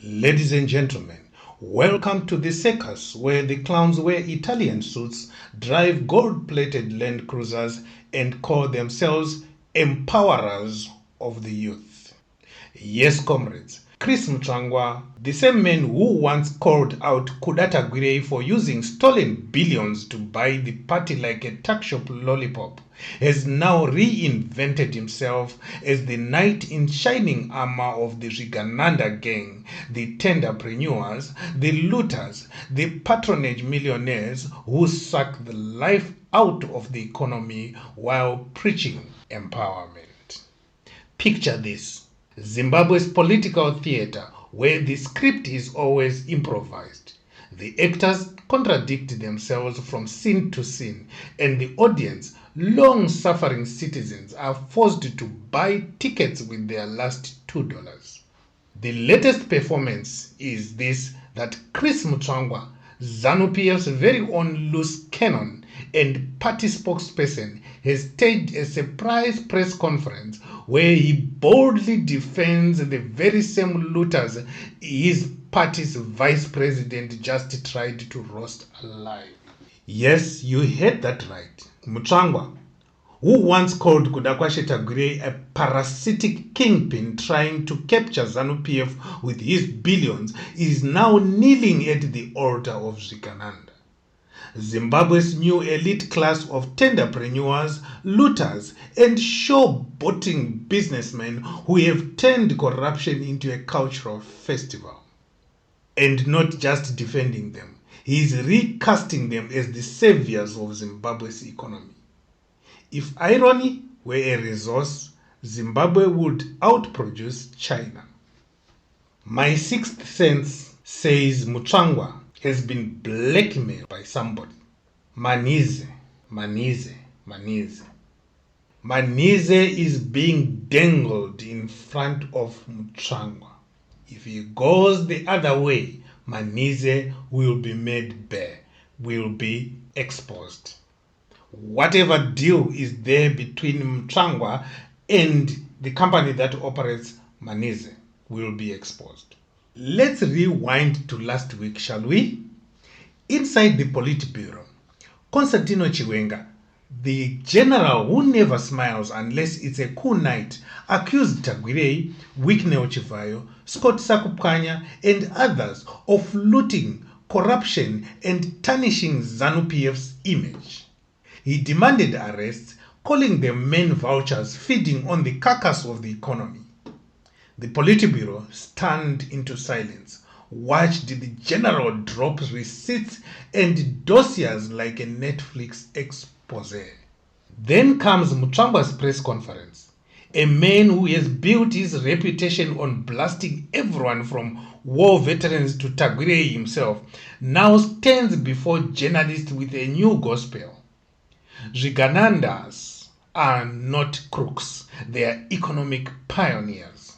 Ladies and gentlemen, welcome to the circus where the clowns wear Italian suits, drive gold-plated Land Cruisers, and call themselves empowerers of the youth. Yes, comrades, Chris Mutsvangwa, the same man who once called out Tagwirei for using stolen billions to buy the party like a tuck shop lollipop, has now reinvented himself as the knight in shining armor of the Zvigananda gang, the tenderpreneurs, the looters, the patronage millionaires who suck the life out of the economy while preaching empowerment. Picture this: Zimbabwe's political theater, where the script is always improvised. The actors contradict themselves from scene to scene, and the audience, long-suffering citizens, are forced to buy tickets with their last $2. The latest performance is this: that Chris Mutsvangwa, ZANU PF's very own loose cannon and party spokesperson, has staged a surprise press conference where he boldly defends the very same looters his party's vice president just tried to roast alive. Yes, you heard that right. Mutsvangwa, who once called Tagwirei a parasitic kingpin trying to capture ZANU PF with his billions, is now kneeling at the altar of Zvigananda, Zimbabwe's new elite class of tenderpreneurs, looters, and showboating businessmen who have turned corruption into a cultural festival. And not just defending them, he is recasting them as the saviors of Zimbabwe's economy. If irony were a resource, Zimbabwe would outproduce China. My sixth sense says Mutsvangwa has been blackmailed by somebody. Manize is being dangled in front of Mutsvangwa. If he goes the other way, Manize will be made bare, will be exposed. Whatever deal is there between Mutsvangwa and the company that operates Manize will be exposed. Let's rewind to last week, shall we? Inside the Politburo, President Chiwenga, the general who never smiles unless it's a cool night, accused Tagwirei, Chivayo, Sakupwanya, and others of looting, corruption, and tarnishing ZANU PF's image. He demanded arrests, calling them men vultures feeding on the carcass of the economy. The Politburo, stunned into silence, watched the general drop receipts and dossiers like a Netflix expose. Then comes Mutsvangwa's press conference. A man who has built his reputation on blasting everyone from war veterans to Tagwirei himself now stands before journalists with a new gospel. Zviganandas are not crooks, they are economic pioneers.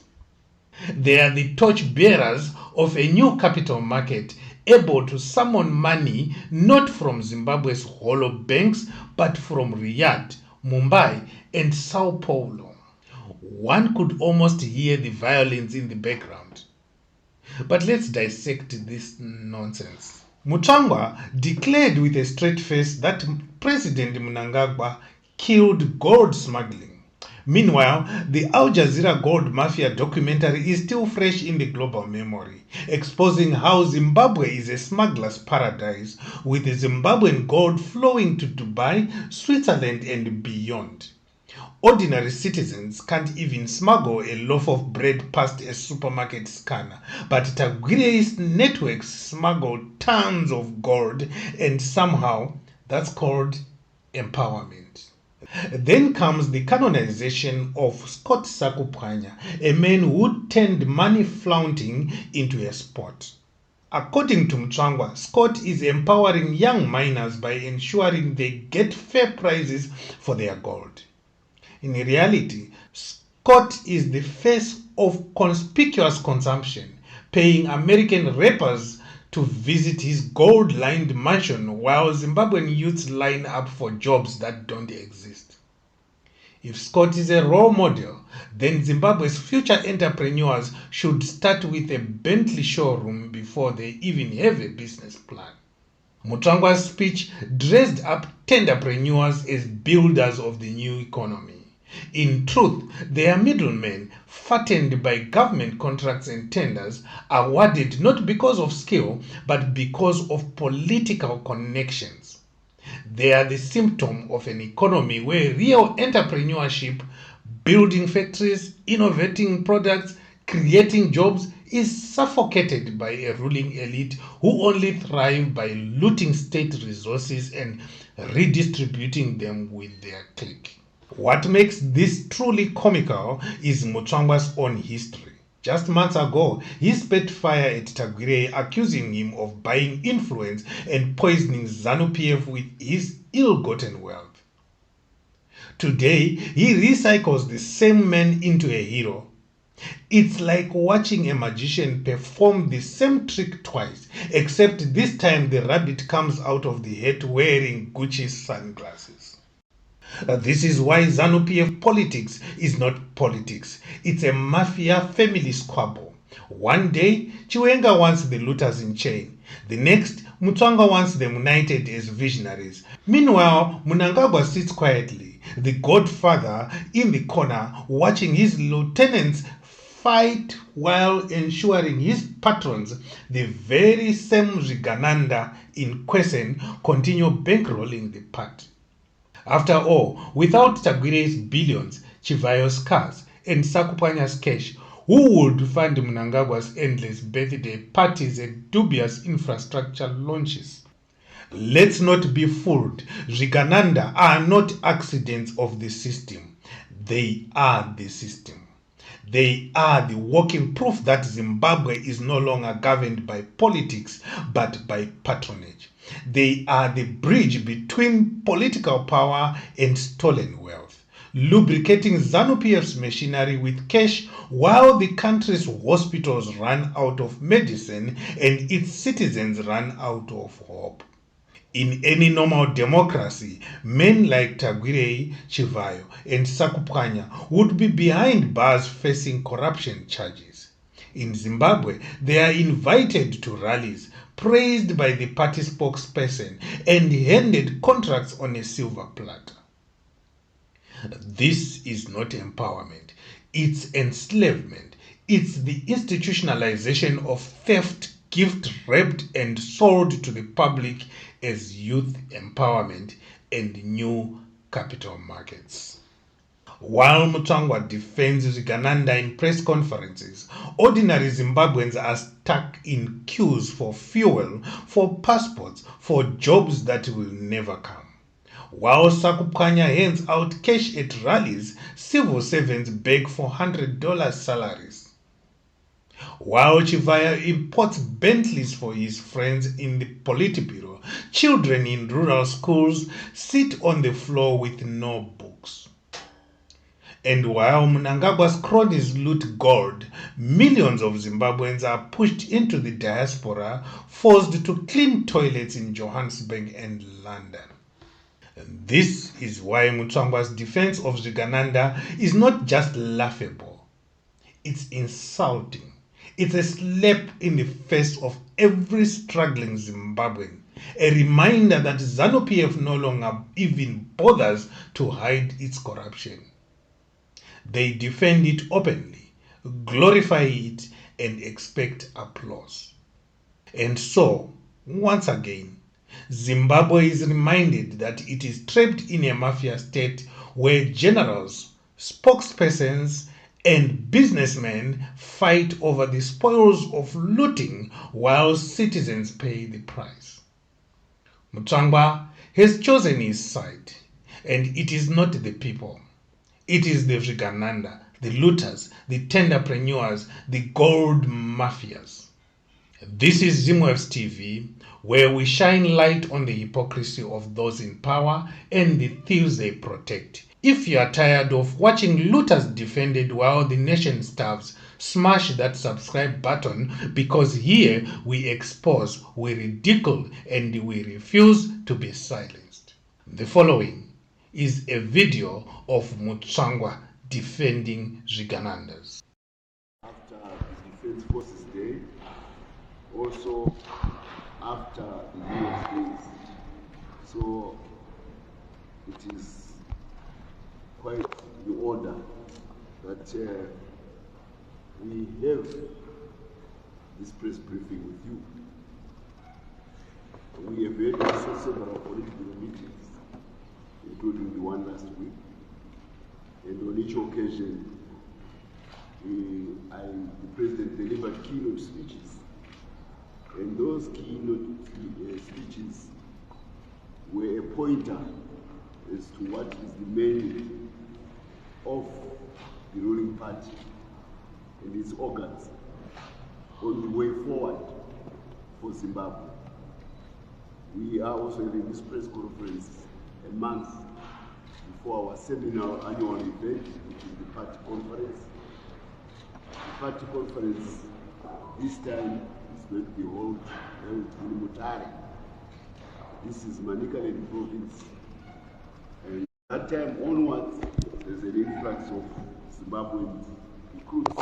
They are the torchbearers of a new capital market, able to summon money not from Zimbabwe's hollow banks, but from Riyadh, Mumbai, and Sao Paulo. One could almost hear the violins in the background. But let's dissect this nonsense. Mutsvangwa declared with a straight face that President Mnangagwa killed gold smuggling. Meanwhile, the Al Jazeera gold mafia documentary is still fresh in the global memory, exposing how Zimbabwe is a smuggler's paradise, with the Zimbabwean gold flowing to Dubai, Switzerland, and beyond. Ordinary citizens can't even smuggle a loaf of bread past a supermarket scanner, but Tagwirei's networks smuggle tons of gold, and somehow that's called empowerment. Then comes the canonization of Sakupwanya, a man who turned money flaunting into a sport. According to Mutsvangwa, Scott is empowering young miners by ensuring they get fair prices for their gold. In reality, Scott is the face of conspicuous consumption, paying American rappers to visit his gold-lined mansion while Zimbabwean youths line up for jobs that don't exist. If Scott is a role model, then Zimbabwe's future entrepreneurs should start with a Bentley showroom before they even have a business plan. Mutsvangwa's speech dressed up tenderpreneurs as builders of the new economy. In truth, they are middlemen fattened by government contracts and tenders awarded not because of skill but because of political connections. They are the symptom of an economy where real entrepreneurship, building factories, innovating products, creating jobs is suffocated by a ruling elite who only thrive by looting state resources and redistributing them with their clique. What makes this truly comical is Mutsvangwa's own history. Just months ago, he spat fire at Tagwirei, accusing him of buying influence and poisoning ZANU PF with his ill-gotten wealth. Today, he recycles the same man into a hero. It's like watching a magician perform the same trick twice, except this time the rabbit comes out of the hat wearing Gucci sunglasses. This is why ZANU PF politics is not politics. It's a mafia family squabble. One day, Chiwenga wants the looters in chain. The next, Mutsvangwa wants them united as visionaries. Meanwhile, Mnangagwa sits quietly, the godfather in the corner, watching his lieutenants fight while ensuring his patrons, the very same Zvigananda in Kwesen, continue bankrolling the party. After all, without Tagwirei's billions, Chivayo's cars, and Sakupwanya's cash, who would fund Mnangagwa's endless birthday parties and dubious infrastructure launches? Let's not be fooled. Zvigananda are not accidents of the system. They are the system. They are the walking proof that Zimbabwe is no longer governed by politics but by patronage. They are the bridge between political power and stolen wealth, lubricating ZANU PF's machinery with cash while the country's hospitals run out of medicine and its citizens run out of hope. In any normal democracy, men like Tagwirei, Chivayo, and Sakupwanya would be behind bars facing corruption charges. In Zimbabwe, they are invited to rallies, praised by the party spokesperson, and handed contracts on a silver platter. This is not empowerment. It's enslavement. It's the institutionalization of theft, gift wrapped and sold to the public as youth empowerment and new capital markets. While Mutsvangwa defends Zvigananda in press conferences, ordinary Zimbabweans are stuck in queues for fuel, for passports, for jobs that will never come. While Sakupwanya hands out cash at rallies, civil servants beg for $100 salaries. While Chivayo imports Bentleys for his friends in the Politburo, children in rural schools sit on the floor with no books. And while Mnangagwa's cronies loot gold, millions of Zimbabweans are pushed into the diaspora, forced to clean toilets in Johannesburg and London. And this is why Mutsvangwa's defense of Zvigananda is not just laughable. It's insulting. It's a slap in the face of every struggling Zimbabwean, a reminder that ZANU PF no longer even bothers to hide its corruption. They defend it openly, glorify it, and expect applause. And so, once again, Zimbabwe is reminded that it is trapped in a mafia state where generals, spokespersons, and businessmen fight over the spoils of looting while citizens pay the price. Mutsvangwa has chosen his side, and it is not the people. It is the Zvigananda, the looters, the tenderpreneurs, the gold mafias. This is Zimwaves TV, where we shine light on the hypocrisy of those in power and the thieves they protect. If you are tired of watching looters defended while the nation starves, smash that subscribe button, because here we expose, we ridicule, and we refuse to be silenced. The following is a video of Mutsvangwa defending Zviganandas. After the Defense Forces Day, also after the Zimwaves days. So it is quite in order that we have this press briefing with you. We have had also several political meetings, including the one last week, and on each occasion the President delivered keynote speeches, and those keynote speeches were a pointer as to what is the mandate of the ruling party and its organs on the way forward for Zimbabwe. We are also having this press conference a month before our seminal annual event, which is the party conference. The party conference this time is going to be held in Mutare. This is Manicaland province. And that time onwards, there's an influx of Zimbabwean recruits.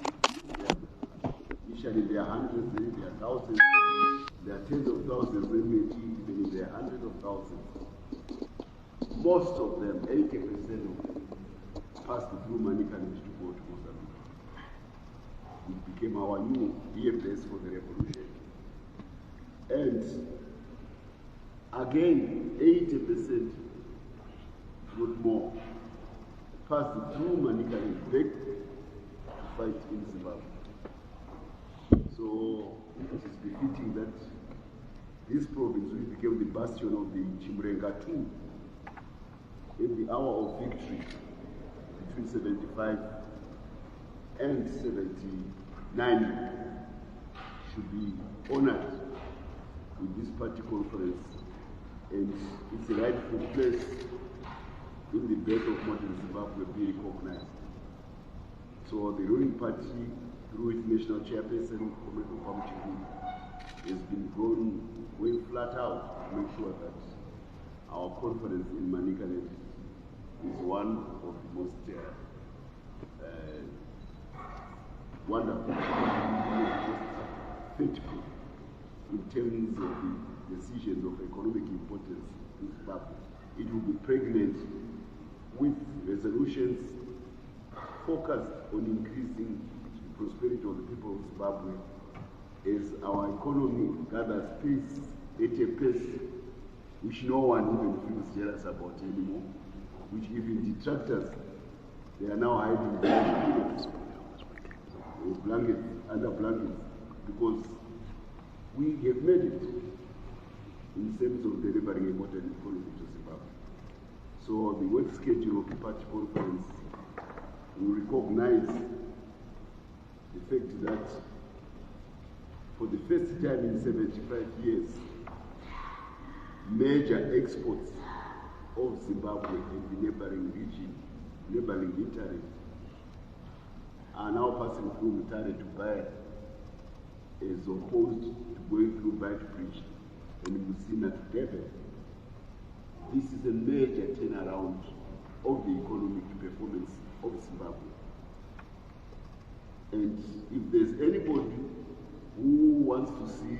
Initially there are hundreds, then there are thousands, there are tens of thousands, then even there are hundreds of thousands. Most of them, 80% of them, passed through Manicaland to go to Mozambique. It became our new EFS for the revolution. And again, 80%, not more, passed through Manicaland back to fight in Zimbabwe. So it is befitting that this province, which became the bastion of the Chiwenga II, in the hour of victory between 75 and 79, should be honored with this party conference, and its rightful place in the birth of modern Zimbabwe be recognized. So the ruling party, through its national chairperson, has been going flat out to make sure that our conference in Manicaland is one of the most wonderful, faithful in terms of the decisions of economic importance in Zimbabwe. It will be pregnant with resolutions focused on increasing the prosperity of the people of Zimbabwe as our economy gathers pace at a pace which no one even feels jealous about anymore, which even detractors, they are now hiding behind blankets, under blankets, because we have made it in terms of delivering a modern economy to Zimbabwe. So the work schedule of the party conference will recognize the fact that for the first time in 75 years, major exports of Zimbabwe and the neighboring region, neighboring Italy, are now passing through Mutare to Bayer, as opposed to going through Byte Bridge and Musina to Durban. This is a major turnaround of the economic performance of Zimbabwe. And if there's anybody who wants to see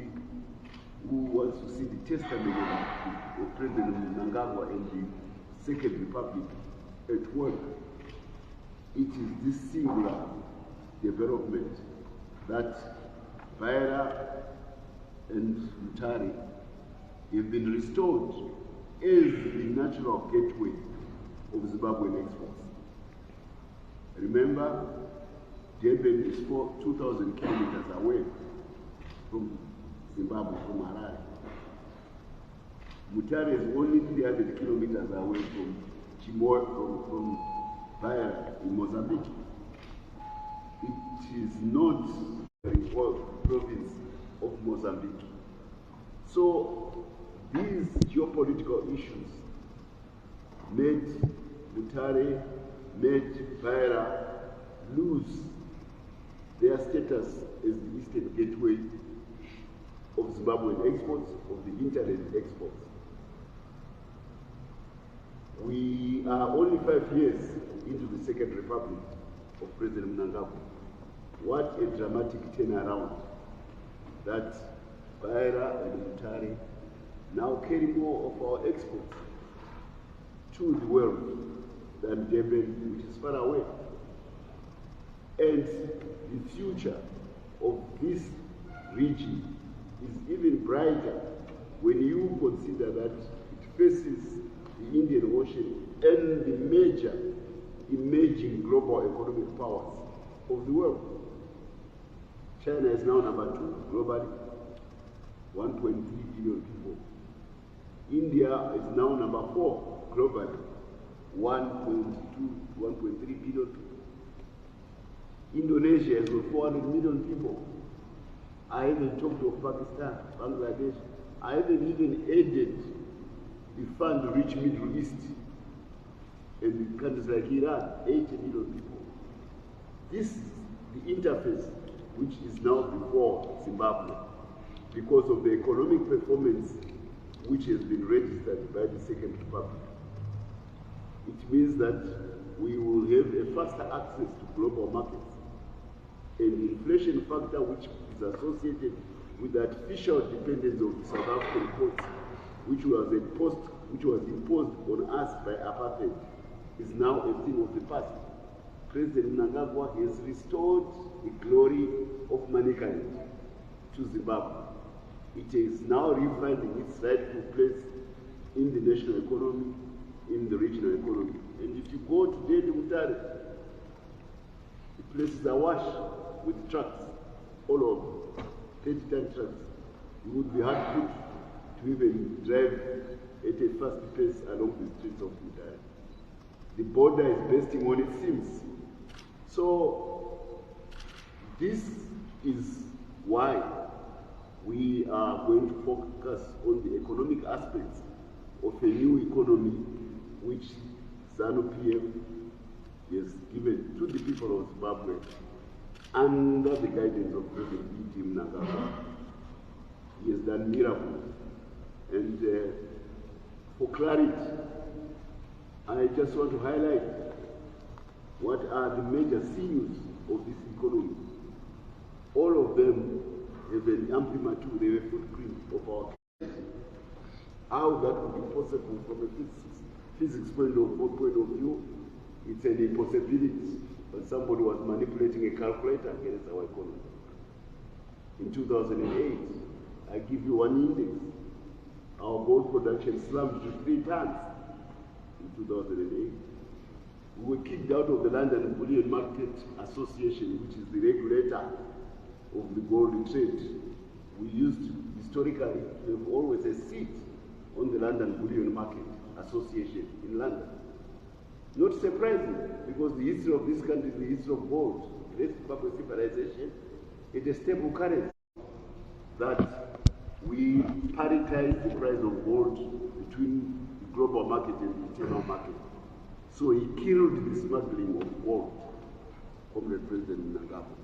the testament of President Mnangagwa and the Second Republic at work, it is this singular development that Beira and Mutare have been restored as the natural gateway of Zimbabwean exports. Remember, Durban is 2,000 kilometers away from Zimbabwe, from Harare. Mutare is only 300 kilometers away from from Beira in Mozambique. It is not the province of Mozambique. So these geopolitical issues made Mutare, made Beira lose their status as the eastern gateway of Zimbabwean exports, of the internet exports. We are only 5 years into the Second Republic of President Mnangagwa. What a dramatic turnaround that Beira and Mutare now carry more of our exports to the world than Durban, which is far away. And the future of this region is even brighter when you consider that it faces the Indian Ocean and the major emerging global economic powers of the world. China is now number 2 globally, 1.3 billion people. India is now number 4 globally, 1.2 to 1.3 billion people. Indonesia has got 400 million people. I haven't talked of Pakistan, Bangladesh. I haven't even added the fund-rich Middle East and countries like Iran, 80 million people. This is the interface which is now before Zimbabwe because of the economic performance which has been registered by the Second Republic. It means that we will have a faster access to global markets, and the inflation factor which is associated with the artificial dependence of the South African ports, which was imposed on us by apartheid, is now a thing of the past. President Mnangagwa has restored the glory of mankind to Zimbabwe. It is now refinding its rightful place in the national economy, in the regional economy. And if you go today to Mutare, the places are awash with trucks all over, 30-ton trucks. You would be hard put to even drive at a fast pace along the streets of Mutare. The border is bursting on its seams. So this is why we are going to focus on the economic aspects of a new economy which ZANU PF has given to the people of Zimbabwe under the guidance of President Mnangagwa. He has done miracles. And for clarity, I just want to highlight what are the major sinews of this economy. All of them have an imprimatur, they have a footprint of our country. How that would be possible from a physics point of view, it's an impossibility. But somebody was manipulating a calculator against our economy. In 2008, I give you one index. Our gold production slumped to 3 tons in 2008. We were kicked out of the London Bullion Market Association, which is the regulator of the gold trade. We used historically to have always a seat on the London Bullion Market Association in London. Not surprising, because the history of this country is the history of gold. Great Zimbabwe civilization, it is a stable currency that we paritize the price of gold between the global market and the internal market. So he killed the smuggling of gold, Comrade President Mnangagwa.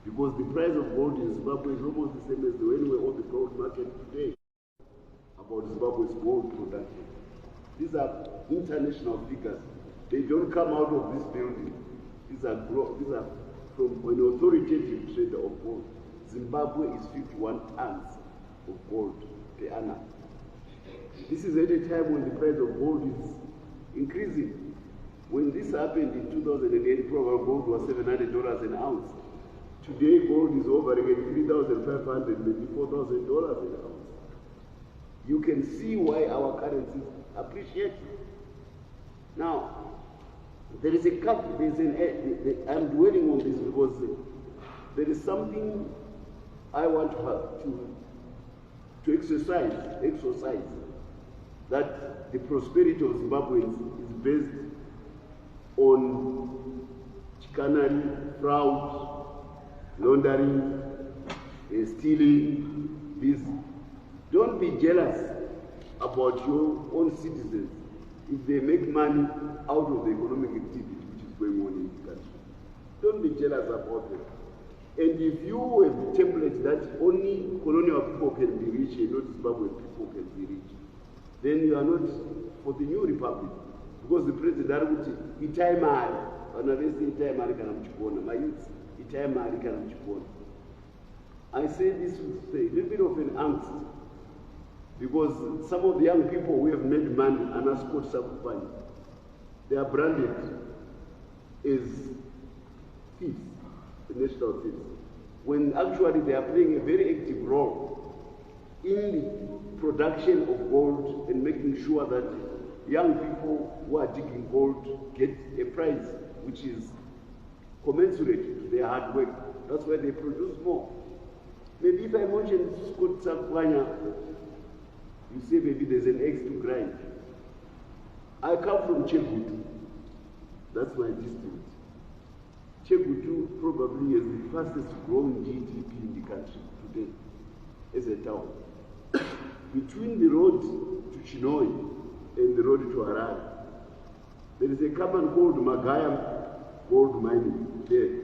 Because the price of gold in Zimbabwe is almost the same as the one we're on the gold market today, about Zimbabwe's gold production. These are international figures. They don't come out of this building. These are from an authoritative trader of gold. Zimbabwe is 51 tons of gold per annum. This is at a time when the price of gold is increasing. When this happened in 2008, probably gold was $700 an ounce. Today, gold is hovering at $3,500, maybe $4,000 an ounce. You can see why our currencies appreciate. Now, there is a couple, I'm dwelling on this because there is something I want to exercise, that the prosperity of Zimbabweans is based on chicanery, fraud, laundering, stealing, this. Don't be jealous about your own citizens if they make money out of the economic activity which is going on in the country. Don't be jealous about them. And if you have a template that only colonial people can be rich and not Zimbabwean people can be rich, then you are not for the new republic. because the president arikuti itai mari vana vese itai mari kana muchigona mayouth itai mari kana muchigona. I say this with a little bit of an angst because some of the young people who have made money are not called Sakupwanya. They are branded as thieves, national thieves, when actually they are playing a very active role in the production of gold and making sure that young people who are digging gold get a price which is commensurate to their hard work. That's why they produce more. Maybe if I mention Scott Sakupwanya, you say maybe there's an axe to grind. I come from Chegutu. That's my district. Chegutu probably is the fastest growing GDP in the country today as a town. Between the road to Chinoi and the road to Harare, there is a company called Magaya Gold Mining there.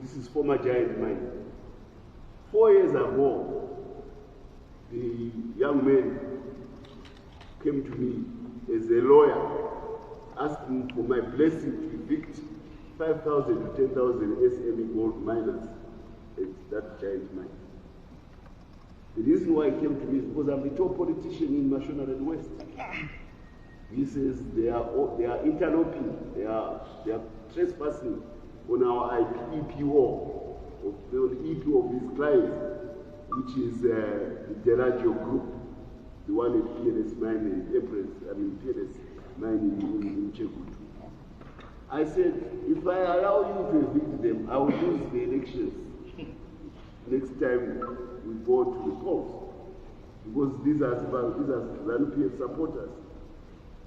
This is former giant mine. 4 years ago, the young man came to me as a lawyer, asking for my blessing to evict 5,000 to 10,000 SME gold miners at that giant mine. The reason why he came to me is because I'm the top politician in Mashonaland West. He says they are interloping, they are trespassing on our EPO, the EPO of his clients, which is the Deragio group, the one at PLS mine in PLS mine in Chegutu. I said, if I allow you to evict them, I will lose the elections next time we go to the polls, because these are ZANU PF supporters.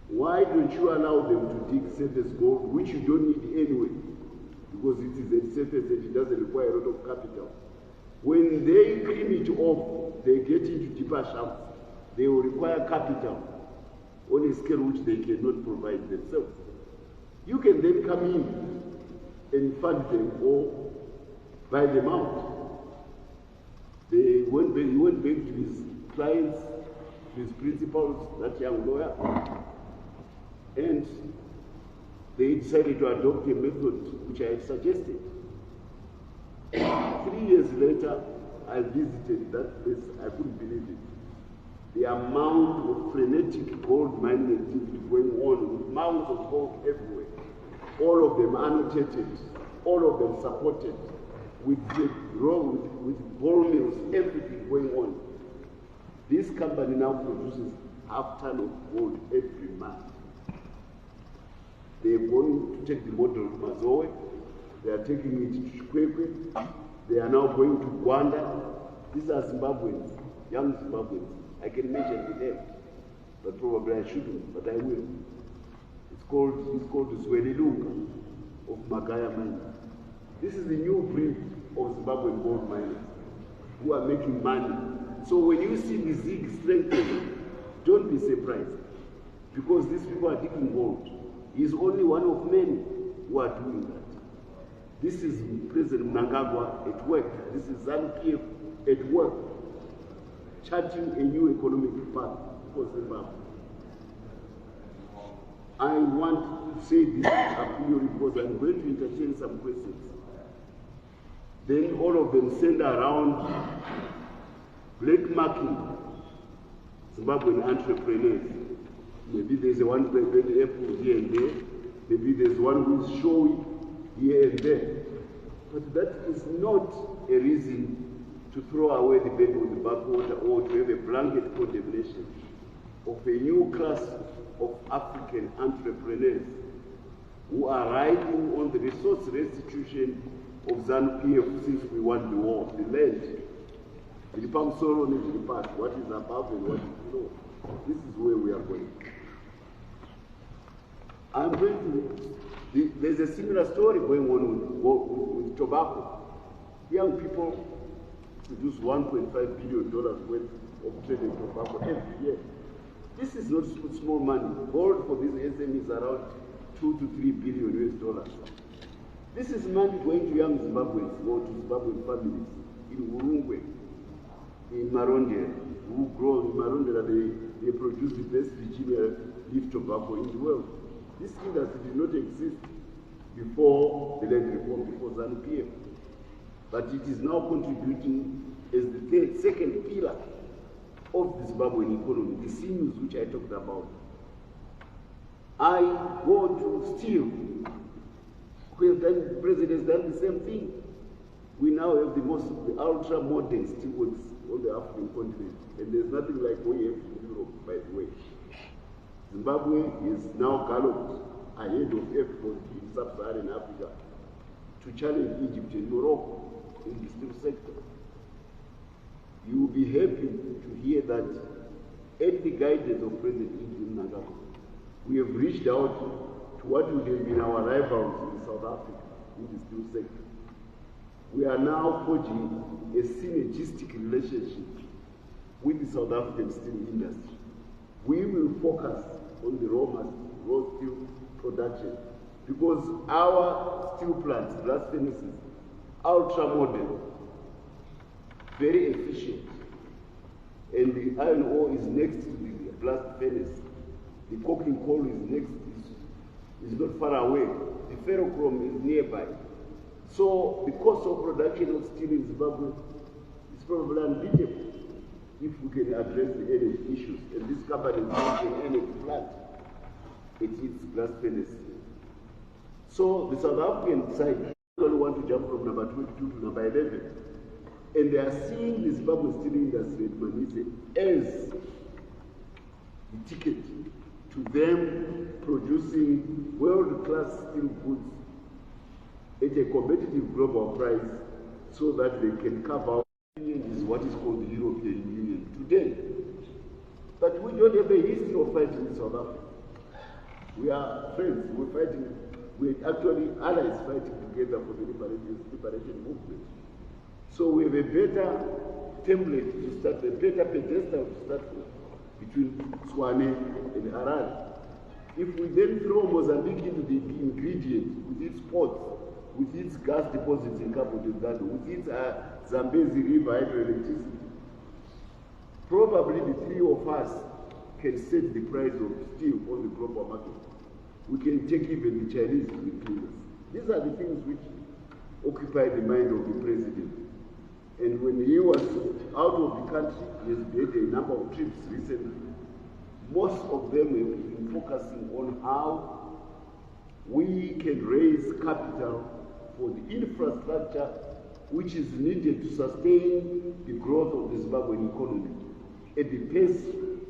Why don't you allow them to dig surface gold, which you don't need anyway, because it is at surface and it doesn't require a lot of capital. When they clean it off, they get into deeper shafts. They will require capital on a scale which they cannot provide themselves. You can then come in and fund them or buy them out. He went back to his clients, to his principals, that young lawyer, and they decided to adopt a method which I had suggested. 3 years later, I visited that place. I couldn't believe it. The amount of frenetic gold mining activity going on with mounds of gold everywhere. All of them annotated, all of them supported, with ball mills, everything going on. This company now produces half ton of gold every month. They are going to take the model of Mazoe. They are taking it to Chikwekwe. They are now going to Gwanda. These are Zimbabweans, young Zimbabweans. I can mention the name, but probably I shouldn't, but I will. It's called Zwelilunga of Magaya Mine. This is the new breed of Zimbabwean gold miners who are making money. So when you see the ZIG strengthening, don't be surprised, because these people are digging gold. He's only one of many who are doing that. This is President Mnangagwa at work. This is ZANU PF at work, charting a new economic path for Zimbabwe. I want to say this appeal because I'm going to entertain some questions. Then all of them send around black marking Zimbabwean entrepreneurs. Maybe there's one apple here and there. Maybe there's one who is showy here and there. But that is not a reason to throw away the baby with the bathwater or to have a blanket condemnation of a new class of African entrepreneurs who are riding on the resource restitution of ZANU PF since we won the war, the land. What is above and what is below. This is where we are going. I'm going to, there's a similar story going on with tobacco. Young people produce $1.5 billion worth of trading tobacco every year. This is not small money. Gold for these SMEs around $2 to $3 billion US. This is money going to young Zimbabweans or to Zimbabwean families in Urungwe, in Maronde, who grow in Marondera, they produce the best Virginia leaf tobacco in the world. This industry did not exist before the land reform, before ZANU PF. But it is now contributing as the second pillar of the Zimbabwean economy, the sinews which I talked about. I go to steel. The president has done the same thing. We now have the ultra-modern steelworks on the African continent, and there's nothing like what you have in Europe, by the way. Zimbabwe is now galloped ahead of everybody in sub-Saharan Africa to challenge Egypt and Morocco in the steel sector. You will be happy to hear that at the guidance of President Mnangagwa, we have reached out to what would have been our rivals in South Africa in the steel sector. We are now forging a synergistic relationship with the South African steel industry. We will focus on the raw steel production because our steel plants, blast furnaces, ultra modern, very efficient, and the iron ore is next to the blast furnace. The coking coal is next, is not far away. The ferrochrome is nearby. So the cost of production of steel in Zimbabwe is probably unbeatable if we can address the energy issues. And this company is an energy plant. It is blast furnace. So the South African side only want to jump from number 22 to number 11. And they are seeing the Zimbabwe steel industry at Manise as the ticket to them producing world-class steel goods at a competitive global price so that they can cover is what is called the European Union today. But we don't have a history of fighting in South Africa. We are friends, we're fighting, we're actually allies fighting together for the liberation movement. So we have a better template to start, a better pedestal to start with between Swane and Harare. If we then throw Mozambique into the ingredient with its ports, with its gas deposits in Cabo Delgado, with its Zambezi River hydroelectricity, probably the three of us can set the price of steel on the global market. We can take even the Chinese to the cleaners. These are the things which occupy the mind of the president. And when he was out of the country, he has made a number of trips recently. Most of them have been focusing on how we can raise capital for the infrastructure which is needed to sustain the growth of the Zimbabwean economy at the pace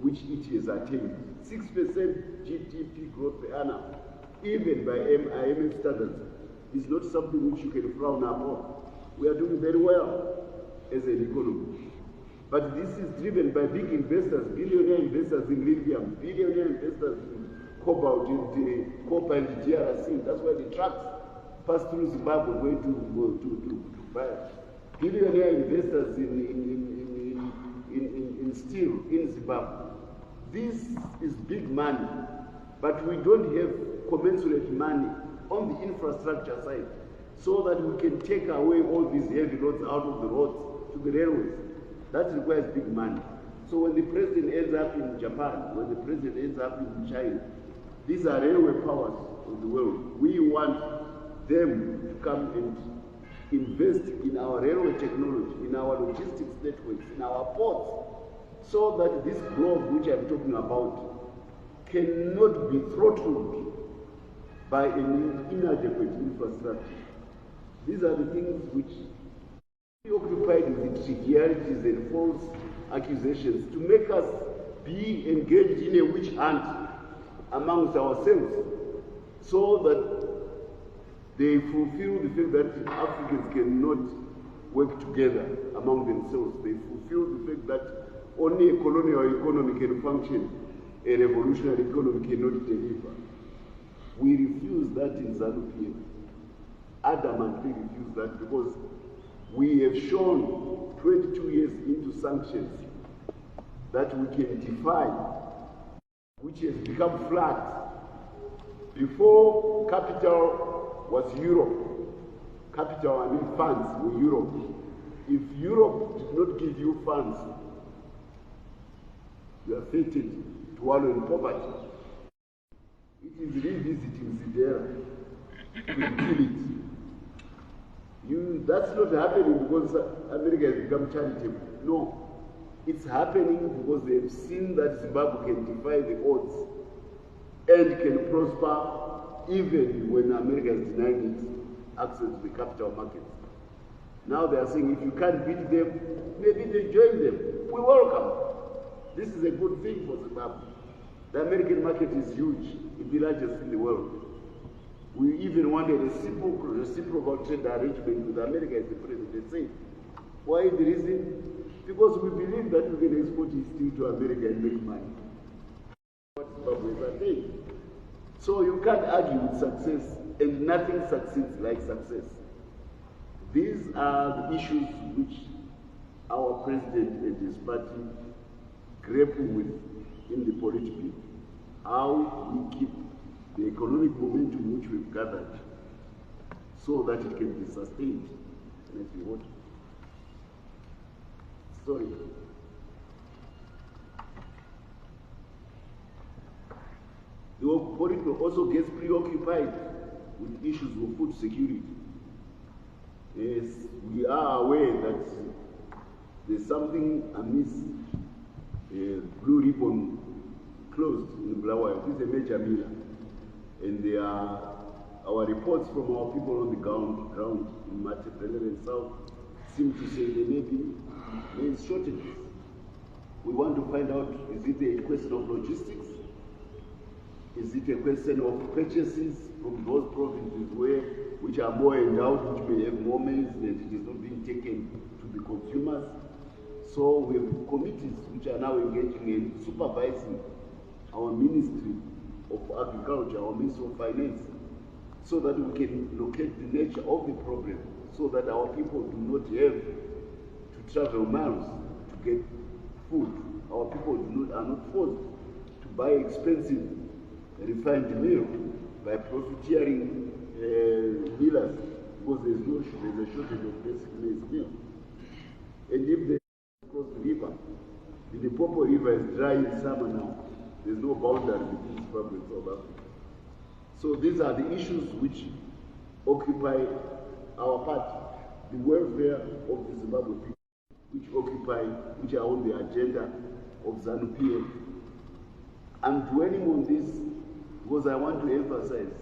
which it has attained. 6% GDP growth per annum, even by IMF standards, is not something which you can frown upon. We are doing very well as an economy. But this is driven by big investors, billionaire investors in lithium, billionaire investors in cobalt, in copper and DRC. That's why the trucks pass through Zimbabwe going to buy. Billionaire investors in steel in Zimbabwe. This is big money, but we don't have commensurate money on the infrastructure side so that we can take away all these heavy loads out of the roads to the railways. That requires big money. So when the president ends up in Japan, when the president ends up in China, these are railway powers of the world. We want them to come and invest in our railway technology, in our logistics networks, in our ports, so that this growth which I'm talking about cannot be throttled by an inadequate infrastructure. These are the things which preoccupied with the trivialities and false accusations to make us be engaged in a witch hunt amongst ourselves so that they fulfill the fact that Africans cannot work together among themselves. They fulfill the fact that only a colonial economy can function, a revolutionary economy cannot deliver. We refuse that in ZANU PF. Adamantly refuse that because we have shown 22 years into sanctions that we can defy, which has become flat. Before capital was Europe, capital, I mean, funds, were Europe. If Europe did not give you funds, you are fated to wallow in poverty. It is revisiting Zidera to kill it. That's not happening because America has become charitable. No. It's happening because they've seen that Zimbabwe can defy the odds and can prosper even when America is denying it access to the capital markets. Now they are saying if you can't beat them, maybe they join them. We welcome. This is a good thing for Zimbabwe. The American market is huge. It's the largest in the world. We even wanted a reciprocal trade arrangement with America, as the president said. Why the reason? Because we believe that we can export steel to America and make money. What Zimbabweans are saying. So you can't argue with success, and nothing succeeds like success. These are the issues which our president and his party grapple with in the political. How we keep the economic momentum which we've gathered so that it can be sustained. And if you want, sorry. The political also gets preoccupied with issues of food security. Yes, we are aware that there's something amiss. Blue Ribbon closed in Bulawayo. This is a major mill. And there are our reports from our people on the ground in Matebele and South seem to say there may be shortages. We want to find out, is it a question of logistics? Is it a question of purchases from those provinces which are more endowed, which may have more means, and it is not being taken to the consumers? So we have committees which are now engaging in supervising our Ministry of Agriculture, our Ministry of Finance, so that we can locate the nature of the problem, so that our people do not have to travel miles to get food. Our people are not forced to buy expensive refined meal by profiteering millers, because there's a shortage of basic maize meal. And if they cross the river, the Limpopo River is dry in summer now. There's no boundary between Zimbabwe and South Africa. So these are the issues which occupy our party, the welfare of the Zimbabwe people, which are on the agenda of ZANU PF. I'm dwelling on this because I want to emphasize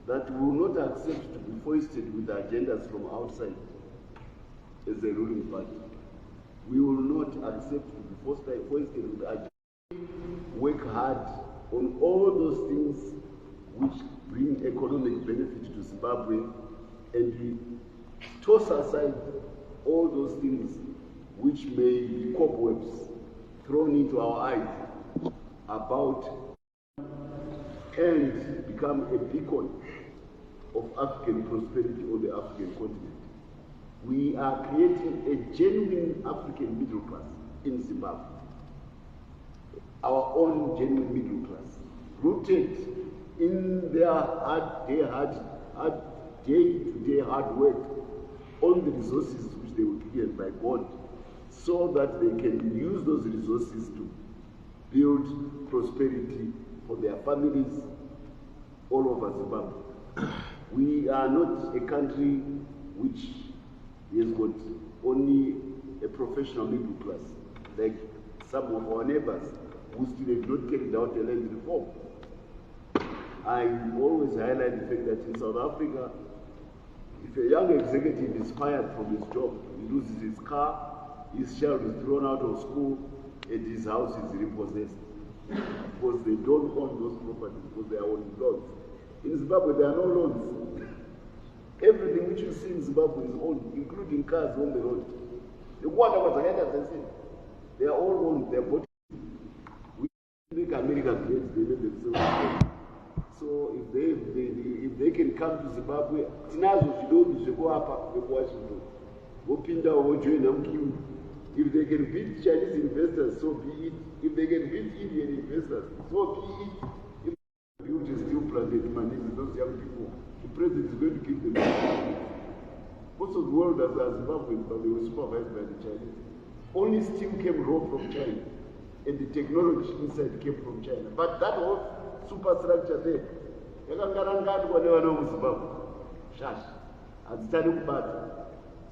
that we will not accept to be foisted with agendas from outside as a ruling party. We will not accept to be foisted with agendas. Work hard on all those things which bring economic benefit to Zimbabwe, and we toss aside all those things which may be cobwebs thrown into our eyes about and become a beacon of African prosperity on the African continent. We are creating a genuine African middle class in Zimbabwe. Our own genuine middle class, rooted in their day-to-day hard work on the resources which they were given by God, so that they can use those resources to build prosperity for their families all over Zimbabwe. We are not a country which has got only a professional middle class, like some of our neighbors who still have not carried out a land reform. I always highlight the fact that in South Africa, if a young executive is fired from his job, he loses his car, his child is thrown out of school, and his house is repossessed. Because they don't own those properties, because they are on loans. In Zimbabwe, there are no loans. Everything which you see in Zimbabwe is owned, including cars on the road. The water was they are all owned, they are bought. We make America great, they make themselves. So if they can come to Zimbabwe, they go up Washington. If they can beat Chinese investors, so be it. If they can beat Indian investors, so be it. If they build a steel plant and money with those young people, the president is going to give them. Most of the world as Zimbabwe, but they were supervised by the Chinese. Only steel came raw from China. and the technology inside came from China. But that whole superstructure there,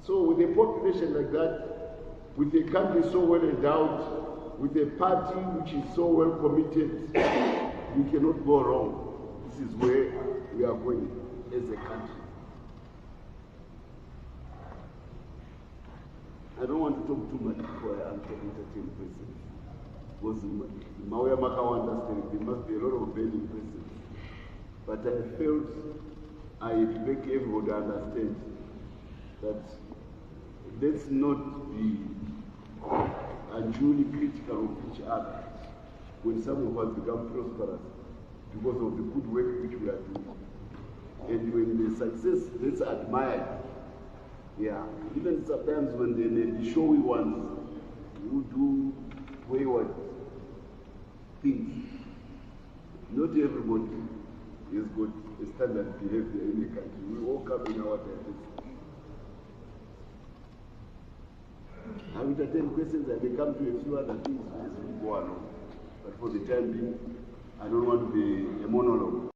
so with a population like that, with a country so well endowed, with a party which is so well committed, we cannot go wrong. This is where we are going as a country. I don't want to talk too much before I entertain questions. Because Mawia Makawa understand there must be a lot of burning questions. But I felt I make everybody understand that let's not be unduly critical of each other when some of us become prosperous because of the good work which we are doing. And when the success, let's admire. Yeah, even sometimes when they may be showy ones who do wayward things, not everybody has got a standard behavior in the country. We all come in our diversity. I will entertain questions. I may come to a few other things as we go along. But for the time being, I don't want to be a monologue.